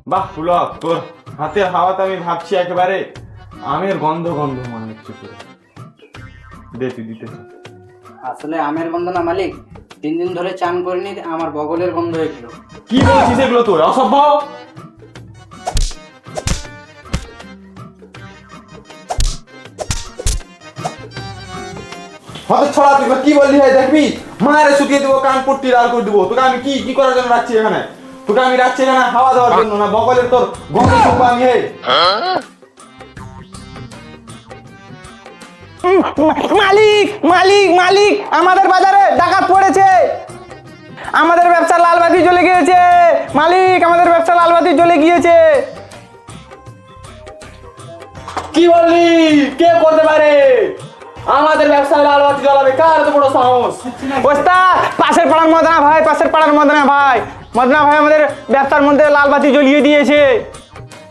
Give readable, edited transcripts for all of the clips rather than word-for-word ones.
বাহ পুলক, তোর হাতে হাওয়াতে আমি ভাবছি একেবারে আমের গন্ধ গন্ধ মনে হচ্ছে পুরো। দে তুই দিতে থাক। আসলে আমের গন্ধ না মালিক, 3 দিন ধরে চান করিনি, আমার বগলের গন্ধ হয়েছিল। কি বলছিস এগুলো তোর? অসভ্য! হয়তো ছড়া তুই কি বললি? হয় দেখবি মারে শুকিয়ে দেবো, কান পট্টি লাল করে দেবো। তোকে আমি কি কি করার জন্য রাখছি এখানে? তোকে আমি রাখছি এখানে হাওয়া দেওয়ার জন্য না, বগলের তোর গন্ধ শুকবো আমি। হে মালিক মালিক মালিক, আমাদের বাজারে ডাকাত পড়েছে, আমাদের ব্যবসা লালবাতি জ্বলে গিয়েছে মালিক, আমাদের ব্যবসা লালবাতি জ্বলে গিয়েছে। কি বললি? কে করতে পারে আমাদের ব্যবসায় লাল বাতি জ্বালাবে? কার এত বড় সাহস? ওস্তাদ, পাশের পাড়ার মদনা ভাই, পাশের পাড়ার মদনা ভাই, মদনা ভাই আমাদের ব্যবসার মধ্যে লালবাতি জ্বলিয়ে দিয়েছে।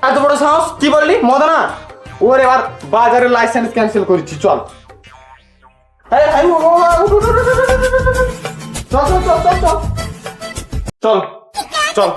এত বড় সাহস? কি বললি? মদনা ওর এবার বাজারের লাইসেন্স ক্যান্সেল করেছি। চল চল চল চল চল চল চল চল।